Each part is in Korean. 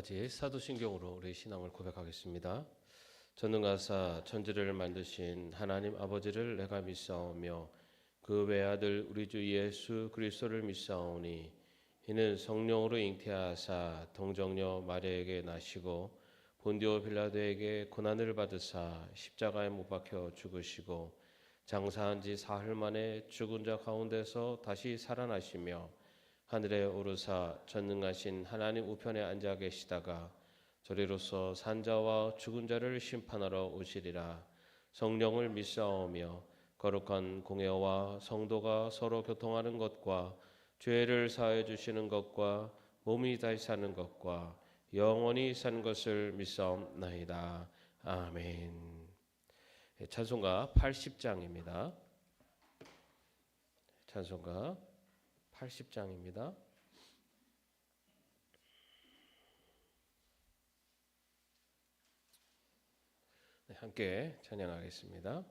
가지 사도신경으로 우리 신앙을 고백하겠습니다. 전능하사 천지를 만드신 하나님 아버지를 내가 믿사오며 그 외아들 우리 주 예수 그리스도를 믿사오니 이는 성령으로 잉태하사 동정녀 마리아에게 나시고 본디오 빌라도에게 고난을 받으사 십자가에 못 박혀 죽으시고 장사한 지 사흘 만에 죽은 자 가운데서 다시 살아나시며 하늘에 오르사 전능하신 하나님 우편에 앉아 계시다가 저리로서 산자와 죽은 자를 심판하러 오시리라. 성령을 믿사오며 거룩한 공회와 성도가 서로 교통하는 것과 죄를 사하여 주시는 것과 몸이 다시 사는 것과 영원히 사는 것을 믿사옵나이다. 아멘. 찬송가 80장입니다. 찬송가 80장입니다. 네, 함께 찬양하겠습니다.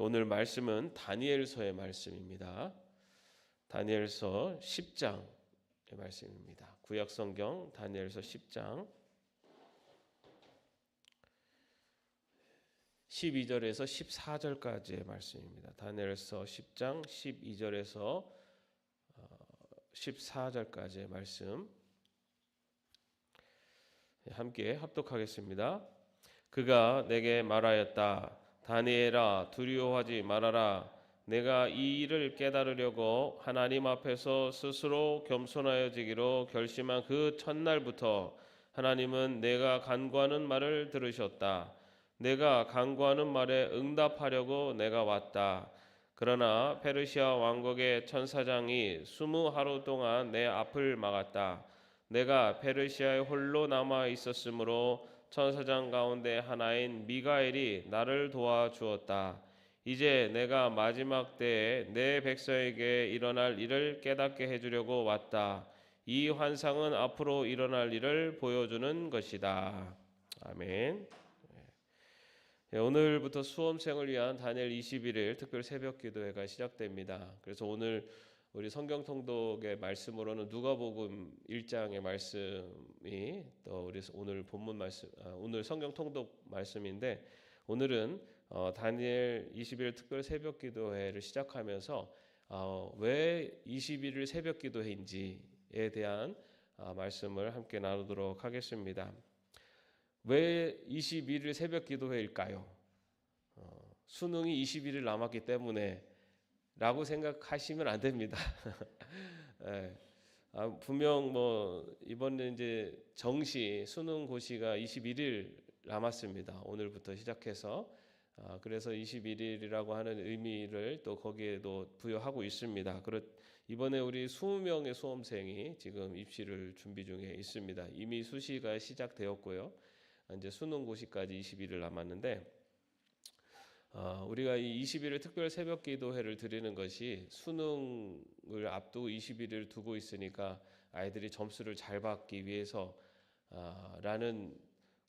오늘 말씀은 다니엘서의 말씀입니다. 다니엘서 10장의 말씀입니다. 구약성경 다니엘서 10장 12절에서 14절까지의 말씀입니다. 다니엘서 10장 12절에서 14절까지의 말씀 함께 합독하겠습니다. 그가 내게 말하였다. 다니엘아, 두려워하지 말아라. 내가 이 일을 깨달으려고 하나님 앞에서 스스로 겸손하여지기로 결심한 그 첫날부터 하나님은 내가 간구하는 말을 들으셨다. 내가 간구하는 말에 응답하려고 내가 왔다. 그러나 페르시아 왕국의 천사장이 20하루 동안 내 앞을 막았다. 내가 페르시아에 홀로 남아 있었으므로 천사장 가운데 하나인 미가엘이 나를 도와주었다. 이제 내가 마지막 때에 내 백성에게 일어날 일을 깨닫게 해주려고 왔다. 이 환상은 앞으로 일어날 일을 보여주는 것이다. 아멘. 오늘부터 수험생을 위한 다니엘 21일 특별 새벽 기도회가 시작됩니다. 그래서 오늘 우리 성경 통독의 말씀으로는 누가복음 1장의 말씀이 또 우리 오늘 본문 말씀, 오늘 성경 통독 말씀인데, 오늘은 다니엘 21일 특별 새벽 기도회를 시작하면서 왜 21일 새벽 기도회인지에 대한 말씀을 함께 나누도록 하겠습니다. 왜 21일 새벽 기도회일까요? 수능이 21일 남았기 때문에 라고 생각하시면 안 됩니다. 네. 분명 이번에 이제 정시 수능고시가 21일 남았습니다. 오늘부터 시작해서 그래서 21일이라고 하는 의미를 또 거기에도 부여하고 있습니다. 이번에 우리 20명의 수험생이 지금 입시를 준비 중에 있습니다. 이미 수시가 시작되었고요. 이제 수능고시까지 20일을 남았는데, 우리가 이 20일을 특별 새벽 기도회를 드리는 것이 수능을 앞두고 20일을 두고 있으니까 아이들이 점수를 잘 받기 위해서 라는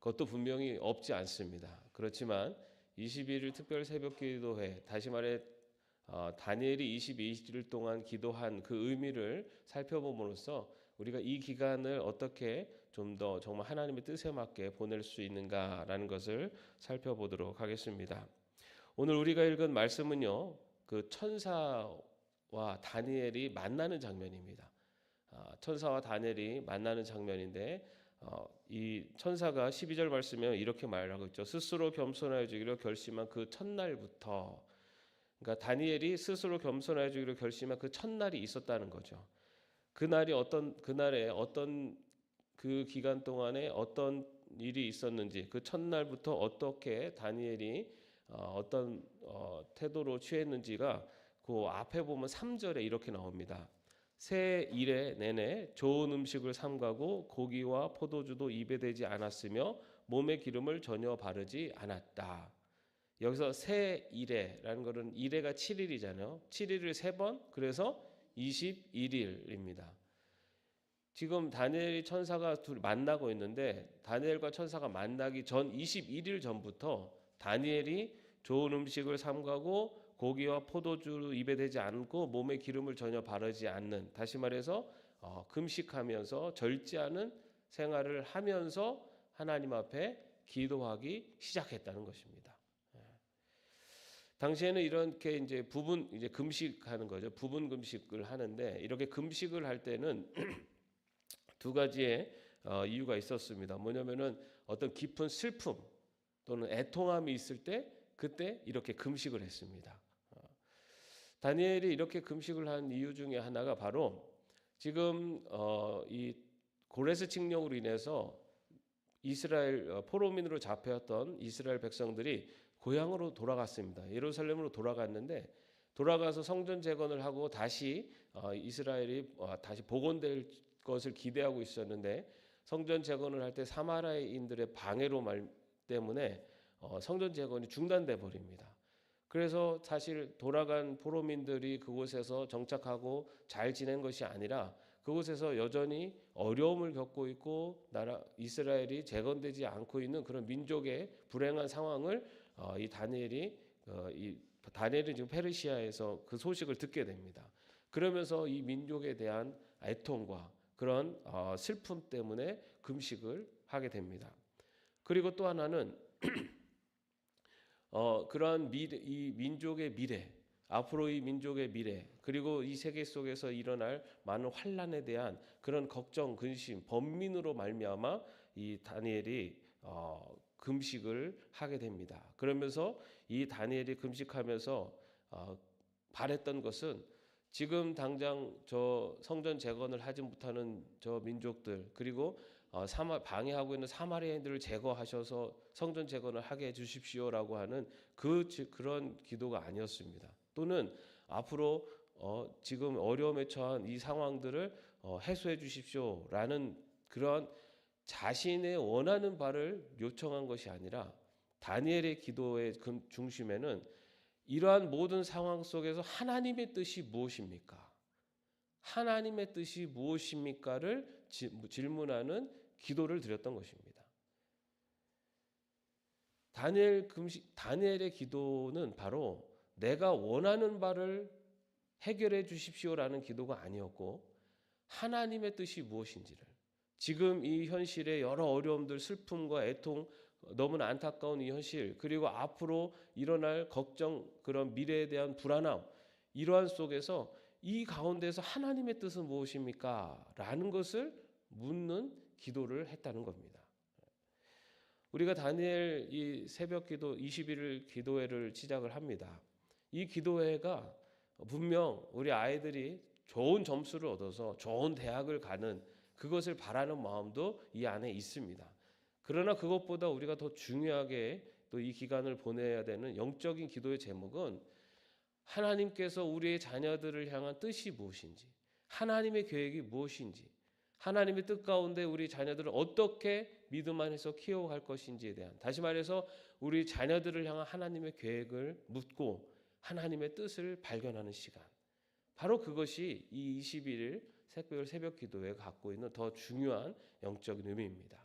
것도 분명히 없지 않습니다. 그렇지만 21일 특별 새벽 기도회, 다시 말해 다니엘이 22일 동안 기도한 그 의미를 살펴봄으로써 우리가 이 기간을 어떻게 좀 더 정말 하나님의 뜻에 맞게 보낼 수 있는가라는 것을 살펴보도록 하겠습니다. 오늘 우리가 읽은 말씀은요, 그 천사와 다니엘이 만나는 장면입니다. 천사와 다니엘이 만나는 장면인데, 이 천사가 12절 말씀에 이렇게 말하고 있죠. 스스로 겸손하여 주기로 결심한 그 첫날부터, 그러니까 다니엘이 스스로 겸손하여 주기로 결심한 그 첫날이 있었다는 거죠. 그날에 어떤 그 기간 동안에 어떤 일이 있었는지, 그 첫날부터 어떻게 다니엘이 어떤 태도로 취했는지가 그 앞에 보면 3절에 이렇게 나옵니다. 새 일에 내내 좋은 음식을 삼가고 고기와 포도주도 입에 대지 않았으며 몸에 기름을 전혀 바르지 않았다. 여기서 새 일에라는 것은 일에가 7일이잖아요. 7일을 3번, 그래서 21일입니다. 지금 다니엘이 천사가 둘 만나고 있는데, 다니엘과 천사가 만나기 전 21일 전부터 다니엘이 좋은 음식을 삼가고 고기와 포도주를 입에 대지 않고 몸에 기름을 전혀 바르지 않는, 다시 말해서 금식하면서 절제하는 생활을 하면서 하나님 앞에 기도하기 시작했다는 것입니다. 당시에는 이렇게 이제 금식하는 거죠. 부분 금식을 하는데, 이렇게 금식을 할 때는 두 가지의 이유가 있었습니다. 뭐냐면은 어떤 깊은 슬픔 또는 애통함이 있을 때 그때 이렇게 금식을 했습니다. 다니엘이 이렇게 금식을 한 이유 중에 하나가 바로 지금 이 고레스 칙령으로 인해서 이스라엘 포로민으로 잡혀왔던 이스라엘 백성들이 고향으로 돌아갔습니다. 예루살렘으로 돌아갔는데, 돌아가서 성전 재건을 하고 다시 이스라엘이 다시 복원될 것을 기대하고 있었는데, 성전 재건을 할 때 사마리아인들의 방해로 때문에 성전 재건이 중단돼 버립니다. 그래서 사실 돌아간 포로민들이 그곳에서 정착하고 잘 지낸 것이 아니라 그곳에서 여전히 어려움을 겪고 있고 이스라엘이 재건되지 않고 있는 그런 민족의 불행한 상황을 이 다니엘이 지금 페르시아에서 그 소식을 듣게 됩니다. 그러면서 이 민족에 대한 애통과 그런 슬픔 때문에 금식을 하게 됩니다. 그리고 또 하나는 그러한 이 민족의 미래, 앞으로 이 민족의 미래, 그리고 이 세계 속에서 일어날 많은 환난에 대한 그런 걱정, 근심, 번민으로 말미암아 이 다니엘이 금식을 하게 됩니다. 그러면서 이 다니엘이 금식하면서 바랬던 것은 지금 당장 저 성전 재건을 하지 못하는 저 민족들, 그리고 방해하고 있는 사마리아인들을 제거하셔서 성전 재건을 하게 해 주십시오라고 하는 그런 기도가 아니었습니다. 또는 앞으로 지금 어려움에 처한 이 상황들을 해소해 주십시오라는 그런 자신의 원하는 바를 요청한 것이 아니라 다니엘의 기도의 중심에는 이러한 모든 상황 속에서 하나님의 뜻이 무엇입니까? 하나님의 뜻이 무엇입니까를 질문하는 기도를 드렸던 것입니다. 다니엘의 기도는 바로 내가 원하는 바를 해결해 주십시오라는 기도가 아니었고 하나님의 뜻이 무엇인지를 지금 이 현실의 여러 어려움들, 슬픔과 애통, 너무나 안타까운 이 현실, 그리고 앞으로 일어날 걱정, 그런 미래에 대한 불안함, 이러한 속에서 이 가운데서 하나님의 뜻은 무엇입니까? 라는 것을 묻는 기도를 했다는 겁니다. 우리가 다니엘 이 새벽 기도 21일 기도회를 시작을 합니다. 이 기도회가 분명 우리 아이들이 좋은 점수를 얻어서 좋은 대학을 가는 그것을 바라는 마음도 이 안에 있습니다. 그러나 그것보다 우리가 더 중요하게 또 이 기간을 보내야 되는 영적인 기도의 제목은 하나님께서 우리의 자녀들을 향한 뜻이 무엇인지, 하나님의 계획이 무엇인지, 하나님의 뜻 가운데 우리 자녀들을 어떻게 믿음 안에서 키워갈 것인지에 대한, 다시 말해서 우리 자녀들을 향한 하나님의 계획을 묻고 하나님의 뜻을 발견하는 시간, 바로 그것이 이 21일 새벽 기도에 갖고 있는 더 중요한 영적인 의미입니다.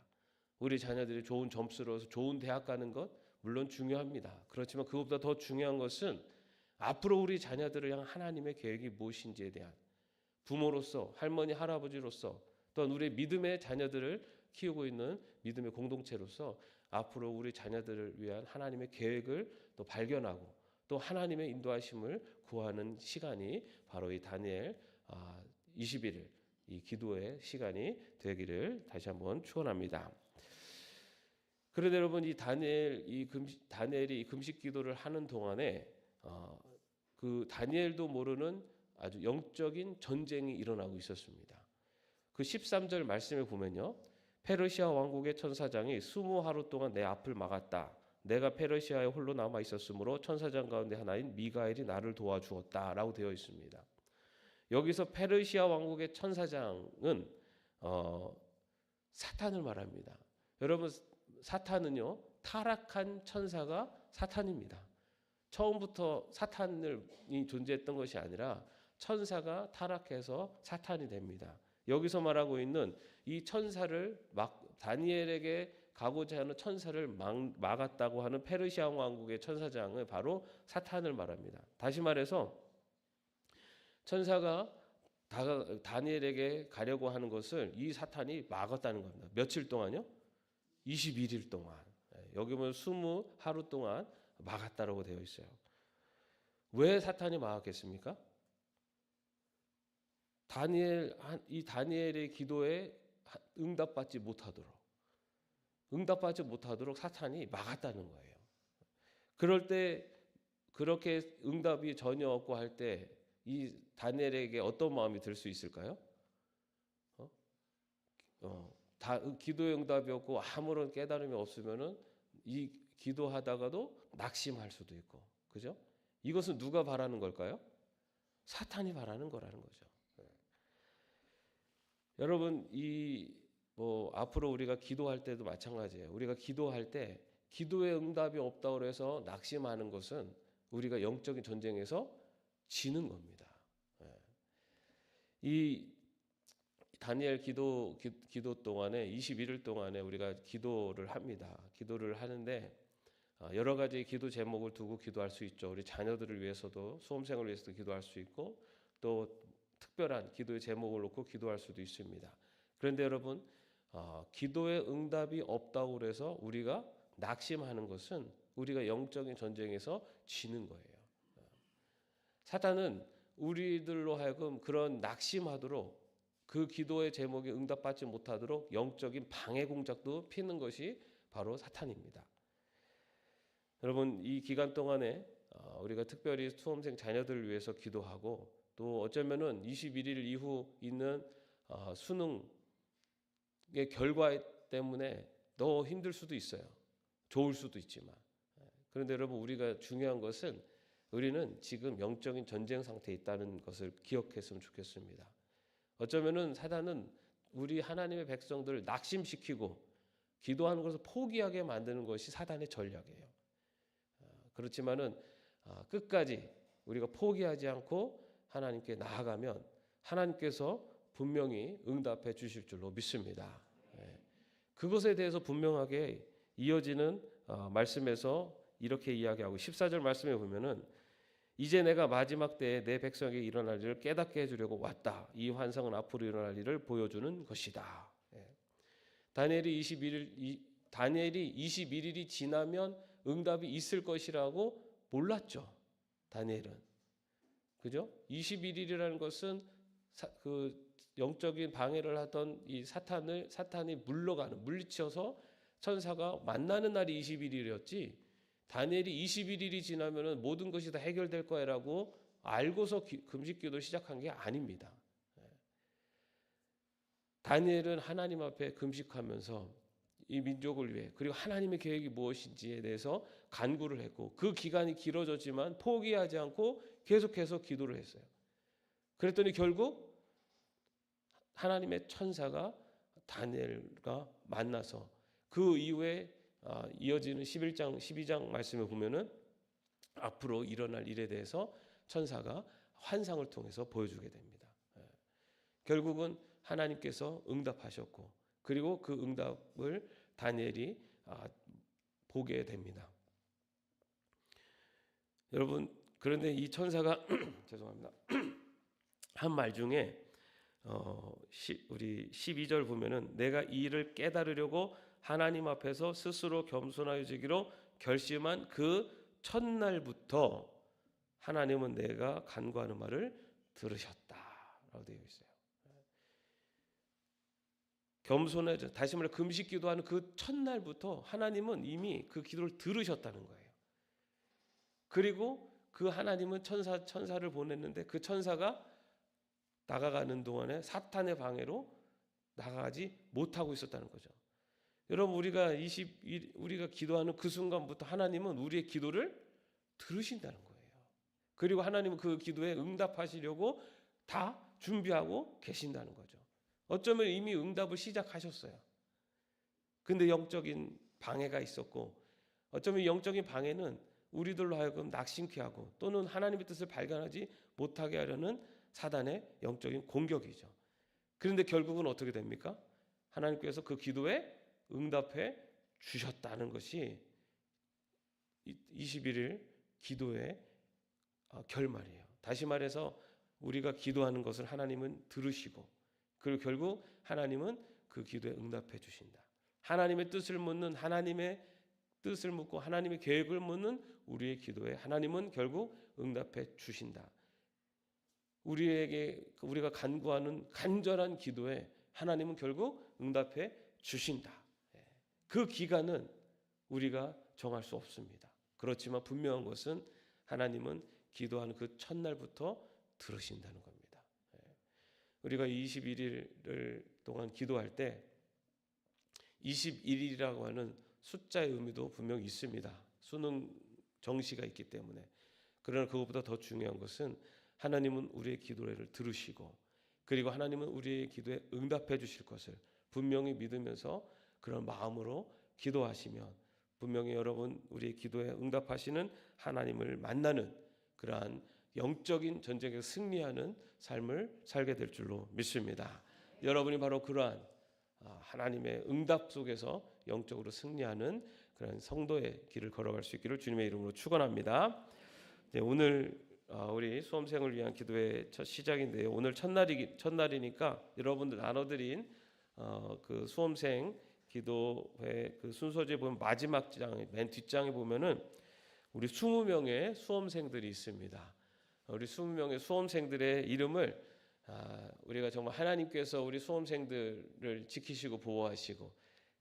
우리 자녀들이 좋은 점수를 얻어서 좋은 대학 가는 것 물론 중요합니다. 그렇지만 그것보다 더 중요한 것은 앞으로 우리 자녀들을 향한 하나님의 계획이 무엇인지에 대한, 부모로서, 할머니 할아버지로서, 또한 우리 믿음의 자녀들을 키우고 있는 믿음의 공동체로서 앞으로 우리 자녀들을 위한 하나님의 계획을 또 발견하고 또 하나님의 인도하심을 구하는 시간이 바로 이 다니엘 21일 이 기도의 시간이 되기를 다시 한번 축원합니다. 그런데 여러분, 이 다니엘이 이 금식 기도를 하는 동안에 그 다니엘도 모르는 아주 영적인 전쟁이 일어나고 있었습니다. 그 13절 말씀에 보면요, 페르시아 왕국의 천사장이 20하루 동안 내 앞을 막았다. 내가 페르시아에 홀로 남아 있었으므로 천사장 가운데 하나인 미가엘이 나를 도와주었다라고 되어 있습니다. 여기서 페르시아 왕국의 천사장은 사탄을 말합니다. 여러분, 사탄은요, 타락한 천사가 사탄입니다. 처음부터 사탄이 존재했던 것이 아니라 천사가 타락해서 사탄이 됩니다. 여기서 말하고 있는 이 천사를 다니엘에게 가고자 하는 천사를 막았다고 하는 페르시아 왕국의 천사장은 바로 사탄을 말합니다. 다시 말해서 천사가 다니엘에게 가려고 하는 것을 이 사탄이 막았다는 겁니다. 며칠 동안요? 21일 동안. 여기 보면 20하루 동안 막았다라고 되어 있어요. 왜 사탄이 막았겠습니까? 이 다니엘의 기도에 응답받지 못하도록 사탄이 막았다는 거예요. 그럴 때 그렇게 응답이 전혀 없고 할 때 이 다니엘에게 어떤 마음이 들 수 있을까요? 기도의 응답이 없고 아무런 깨달음이 없으면은 이 기도하다가도 낙심할 수도 있고, 그죠? 이것은 누가 바라는 걸까요? 사탄이 바라는 거라는 거죠. 여러분, 앞으로 우리가 기도할 때도 마찬가지예요. 우리가 기도할 때 기도의 응답이 없다고 해서 낙심하는 것은 우리가 영적인 전쟁에서 지는 겁니다. 이 다니엘 기도 동안에 21일 동안에 우리가 기도를 합니다. 기도를 하는데 여러 가지 기도 제목을 두고 기도할 수 있죠. 우리 자녀들을 위해서도, 수험생을 위해서도 기도할 수 있고, 또 특별한 기도의 제목을 놓고 기도할 수도 있습니다. 그런데 여러분, 기도의 응답이 없다고 해서 우리가 낙심하는 것은 우리가 영적인 전쟁에서 지는 거예요. 사탄은 우리들로 하여금 그런 낙심하도록, 그 기도의 제목이 응답받지 못하도록 영적인 방해 공작도 피는 것이 바로 사탄입니다. 여러분, 이 기간 동안에 우리가 특별히 수험생 자녀들을 위해서 기도하고, 또 어쩌면은 21일 이후 있는 수능 결과 때문에 더 힘들 수도 있어요. 좋을 수도 있지만. 그런데 여러분, 우리가 중요한 것은 우리는 지금 영적인 전쟁 상태에 있다는 것을 기억했으면 좋겠습니다. 어쩌면은 사단은 우리 하나님의 백성들을 낙심시키고 기도하는 것을 포기하게 만드는 것이 사단의 전략이에요. 그렇지만은 끝까지 우리가 포기하지 않고 하나님께 나아가면 하나님께서 분명히 응답해 주실 줄로 믿습니다. 그것에 대해서 분명하게 이어지는 말씀에서 이렇게 이야기하고 14절 말씀에 보면은 이제 내가 마지막 때에 내 백성에게 일어날 일을 깨닫게 해주려고 왔다. 이 환상은 앞으로 일어날 일을 보여주는 것이다. 다니엘이 21일이 지나면 응답이 있을 것이라고 몰랐죠. 다니엘은. 그죠? 21일이라는 것은 그 영적인 방해를 하던 이 사탄이 물리쳐서 천사가 만나는 날이 21일이었지. 다니엘이 21일이 지나면은 모든 것이 다 해결될 거야라고 알고서 금식 기도를 시작한 게 아닙니다. 다니엘은 하나님 앞에 금식하면서 이 민족을 위해 그리고 하나님의 계획이 무엇인지에 대해서 간구를 했고 그 기간이 길어졌지만 포기하지 않고 계속해서 기도를 했어요. 그랬더니 결국 하나님의 천사가 다니엘과 만나서 그 이후에 이어지는 11장 12장 말씀에 보면은 앞으로 일어날 일에 대해서 천사가 환상을 통해서 보여주게 됩니다. 결국은 하나님께서 응답하셨고 그리고 그 응답을 다니엘이 보게 됩니다. 여러분, 그런데 이 천사가 죄송합니다. 한 말 중에 우리 12절 보면은 내가 이 일을 깨달으려고 하나님 앞에서 스스로 겸손하여지기로 결심한 그 첫날부터 하나님은 내가 간구하는 말을 들으셨다라고 되어 있어요. 겸손해져 다시 말해 금식 기도하는 그 첫날부터 하나님은 이미 그 기도를 들으셨다는 거예요. 그리고 그 하나님은 천사를 보냈는데 그 천사가 나가가는 동안에 사탄의 방해로 나가지 못하고 있었다는 거죠. 여러분, 우리가 기도하는 그 순간부터 하나님은 우리의 기도를 들으신다는 거예요. 그리고 하나님은 그 기도에 응답하시려고 다 준비하고 계신다는 거죠. 어쩌면 이미 응답을 시작하셨어요. 근데 영적인 방해가 있었고 어쩌면 영적인 방해는 우리들로 하여금 낙심케 하고 또는 하나님의 뜻을 발견하지 못하게 하려는 사단의 영적인 공격이죠. 그런데 결국은 어떻게 됩니까? 하나님께서 그 기도에 응답해 주셨다는 것이 21일 기도의 결말이에요. 다시 말해서 우리가 기도하는 것을 하나님은 들으시고 그리고 결국 하나님은 그 기도에 응답해 주신다. 하나님의 뜻을 묻는 하나님의 뜻을 묻고 하나님의 계획을 묻는 우리의 기도에 하나님은 결국 응답해 주신다. 우리가 간구하는 간절한 기도에 하나님은 결국 응답해 주신다. 그 기간은 우리가 정할 수 없습니다. 그렇지만 분명한 것은 하나님은 기도하는 그 첫날부터 들으신다는 겁니다. 우리가 21일 동안 기도할 때 21일이라고 하는 숫자의 의미도 분명히 있습니다. 수능 정시가 있기 때문에. 그러나 그것보다 더 중요한 것은 하나님은 우리의 기도를 들으시고 그리고 하나님은 우리의 기도에 응답해 주실 것을 분명히 믿으면서 그런 마음으로 기도하시면 분명히 여러분 우리의 기도에 응답하시는 하나님을 만나는 그러한 영적인 전쟁에 승리하는 삶을 살게 될 줄로 믿습니다. 여러분이 바로 그러한 하나님의 응답 속에서 영적으로 승리하는 그런 성도의 길을 걸어갈 수 있기를 주님의 이름으로 축원합니다. 오늘 우리 수험생을 위한 기도의 첫 시작인데요. 오늘 첫날이니까 여러분들 나눠드린 그 수험생 기도회 그 순서지에 보면 마지막 장 맨 뒷장에 보면은 우리 20명의 수험생들이 있습니다. 우리 20명의 수험생들의 이름을 우리가 정말 하나님께서 우리 수험생들을 지키시고 보호하시고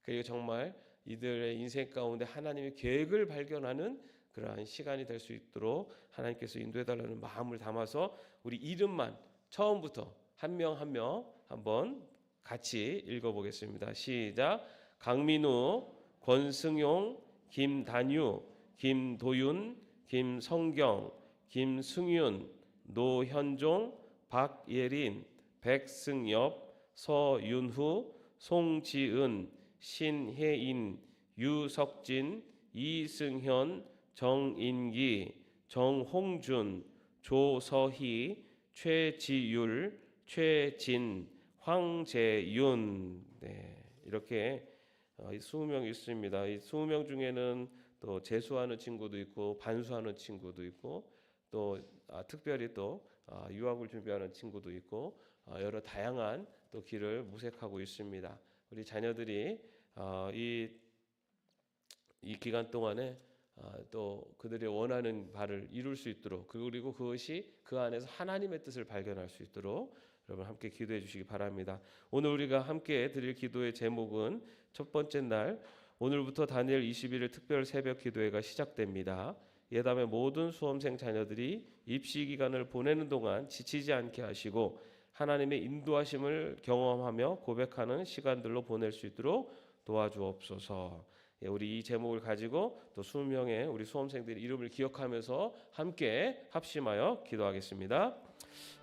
그리고 정말 이들의 인생 가운데 하나님의 계획을 발견하는 그러한 시간이 될 수 있도록 하나님께서 인도해달라는 마음을 담아서 우리 이름만 처음부터 한 명 한 명 한번 같이 읽어보겠습니다. 시작. 강민우, 권승용, 김단유, 김도윤, 김성경, 김승윤, 노현종, 박예린, 백승엽, 서윤후, 송지은, 신혜인, 유석진, 이승현, 정인기, 정홍준, 조서희, 최지율, 최진, 황재윤. 네, 이렇게 20명 있습니다. 이 20명 중에는 또 재수하는 친구도 있고 반수하는 친구도 있고 또 특별히 또 유학을 준비하는 친구도 있고 여러 다양한 또 길을 모색하고 있습니다. 우리 자녀들이 이 기간 동안에 또 그들이 원하는 바를 이룰 수 있도록 그리고 그것이 그 안에서 하나님의 뜻을 발견할 수 있도록 여러분 함께 기도해 주시기 바랍니다. 오늘 우리가 함께 드릴 기도의 제목은 첫 번째 날 오늘부터 다니엘 21일 특별 새벽 기도회가 시작됩니다. 예담의 모든 수험생 자녀들이 입시 기간을 보내는 동안 지치지 않게 하시고 하나님의 인도하심을 경험하며 고백하는 시간들로 보낼 수 있도록 도와주옵소서. 우리 이 제목을 가지고 또 20명의 우리 수험생들의 이름을 기억하면서 함께 합심하여 기도하겠습니다.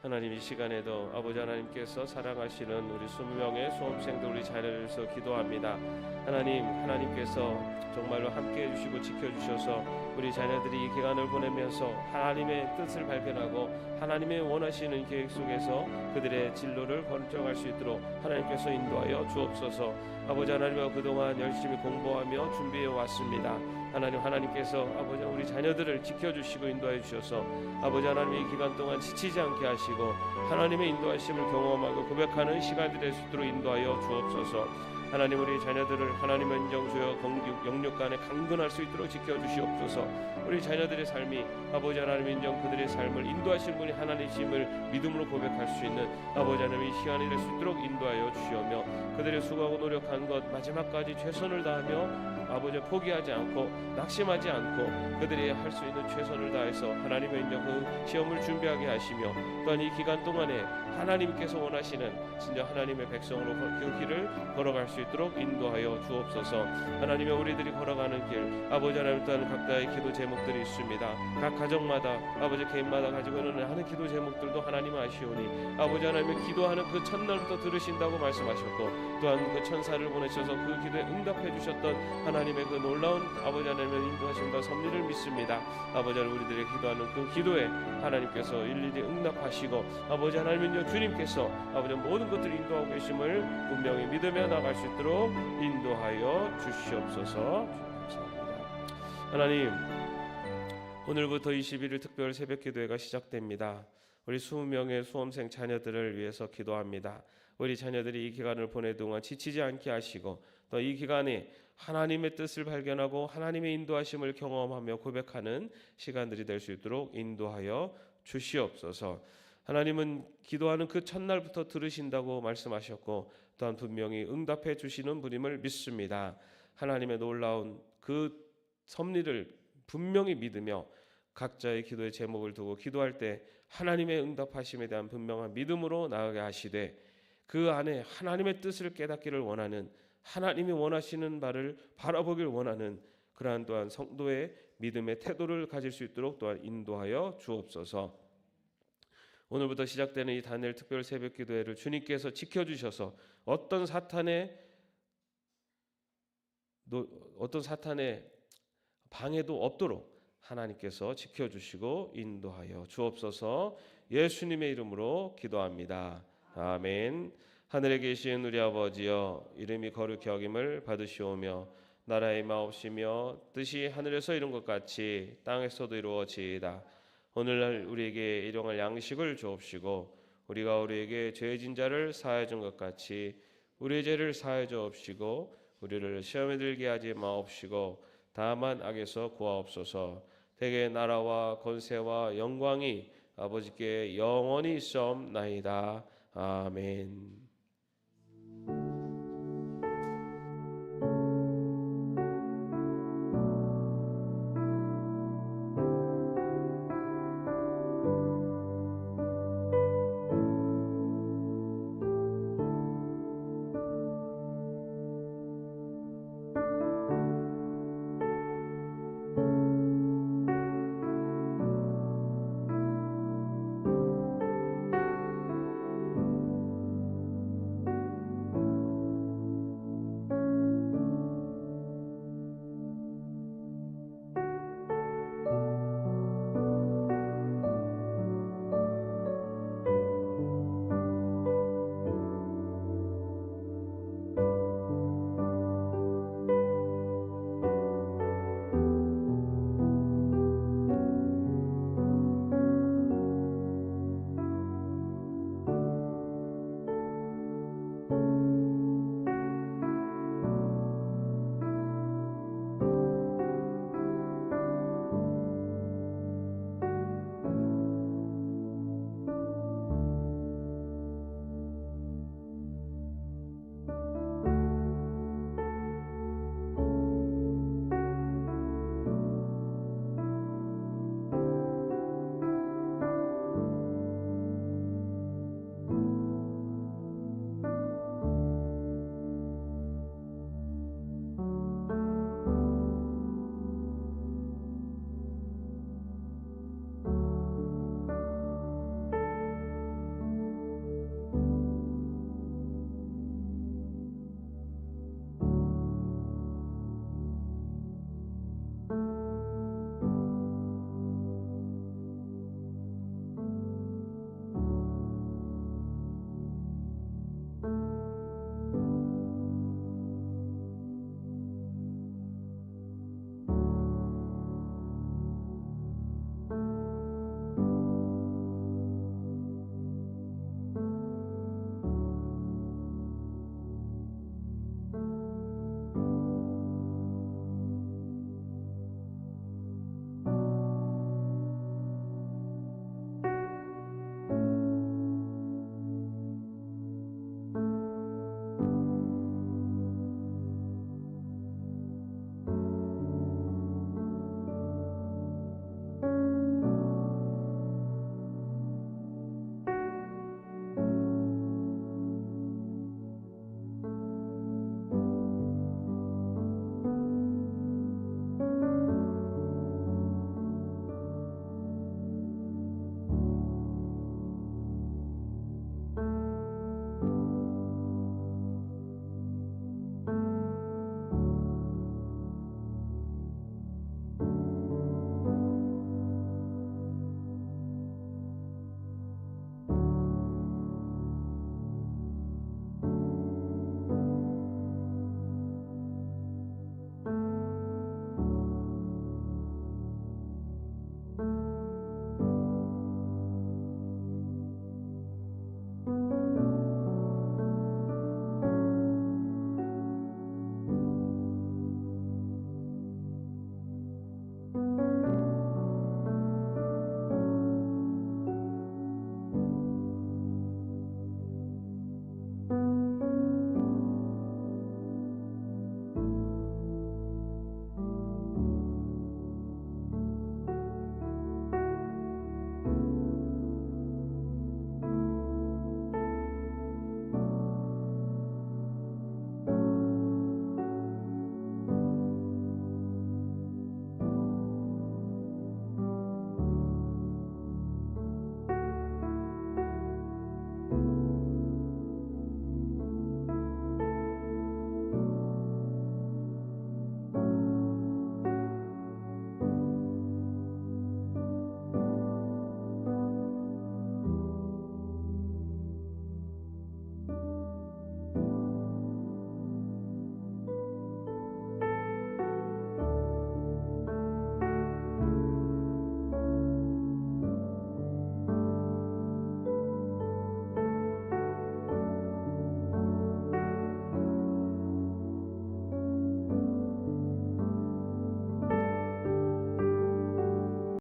하나님, 이 시간에도 아버지 하나님께서 사랑하시는 우리 20명의 수험생들 우리 자녀를 위해서 기도합니다. 하나님께서 정말로 함께 해주시고 지켜주셔서 우리 자녀들이 이 기간을 보내면서 하나님의 뜻을 발견하고 하나님의 원하시는 계획 속에서 그들의 진로를 번쩍할 수 있도록 하나님께서 인도하여 주옵소서. 아버지 하나님과 그동안 열심히 공부하며 준비해 왔습니다. 하나님께서 아버지 우리 자녀들을 지켜주시고 인도해 주셔서 아버지 하나님의 이 기간 동안 지치지 않게 하시고 하나님의 인도하심을 경험하고 고백하는 시간이 될 수 있도록 인도하여 주옵소서. 하나님, 우리 자녀들을 하나님의 인정주여 영육간에 강건할 수 있도록 지켜주시옵소서. 우리 자녀들의 삶이 아버지 하나님의 인정 그들의 삶을 인도하시는 분이 하나님이심을 믿음으로 고백할 수 있는 아버지 하나님의 시간이 될 수 있도록 인도하여 주시오며 그들의 수고하고 노력한 것 마지막까지 최선을 다하며 아버지 포기하지 않고 낙심하지 않고 그들이 할 수 있는 최선을 다해서 하나님의 인정 그 시험을 준비하게 하시며 또한 이 기간 동안에 하나님께서 원하시는 진짜 하나님의 백성으로 그 길을 걸어갈 수 있도록 인도하여 주옵소서. 하나님의 우리들이 걸어가는 길 아버지 하나님 또한 각자의 기도 제목들이 있습니다. 각 가정마다 아버지 개인마다 가지고 있는 하는 기도 제목들도 하나님 아시오니 아버지 하나님의 기도하는 그 첫날부터 들으신다고 말씀하셨고 또한 그 천사를 보내셔서 그 기도에 응답해 주셨던 하나님의 그 놀라운 아버지 하나님의 인도하심과 섭리를 믿습니다. 아버지 하나님 우리들의 기도하는 그 기도에 하나님께서 일일이 응답하시고 아버지 하나님은요 주님께서 아버지 모든 것들을 인도하고 계심을 분명히 믿으며 나갈 수 있도록 인도하여 주시옵소서. 감사합니다. 하나님, 오늘부터 21일 특별 새벽 기도회가 시작됩니다. 우리 20명의 수험생 자녀들을 위해서 기도합니다. 우리 자녀들이 이 기간을 보낼 동안 지치지 않게 하시고 또 이 기간에 하나님의 뜻을 발견하고 하나님의 인도하심을 경험하며 고백하는 시간들이 될 수 있도록 인도하여 주시옵소서. 하나님은 기도하는 그 첫날부터 들으신다고 말씀하셨고 또한 분명히 응답해 주시는 분임을 믿습니다. 하나님의 놀라운 그 섭리를 분명히 믿으며 각자의 기도의 제목을 두고 기도할 때 하나님의 응답하심에 대한 분명한 믿음으로 나아가게 하시되 그 안에 하나님의 뜻을 깨닫기를 원하는 하나님이 원하시는 바를 바라보길 원하는 그러한 또한 성도의 믿음의 태도를 가질 수 있도록 또한 인도하여 주옵소서. 오늘부터 시작되는 이 다니엘 특별 새벽 기도회를 주님께서 지켜주셔서 어떤 사탄의 방해도 없도록 하나님께서 지켜주시고 인도하여 주옵소서. 예수님의 이름으로 기도합니다. 아멘. 하늘에 계신 우리 아버지여, 이름이 거룩히 여김을 받으시오며 나라의 마옵시며 뜻이 하늘에서 이룬 것 같이 땅에서도 이루어지이다. 오늘날 우리에게 일용할 양식을 주옵시고 우리가 우리에게 죄진 자를 사하여 준 것 같이 우리의 죄를 사하여 주옵시고 우리를 시험에 들게 하지 마옵시고 다만 악에서 구하옵소서. 대개 나라와 권세와 영광이 아버지께 영원히 있사옵나이다. 아멘.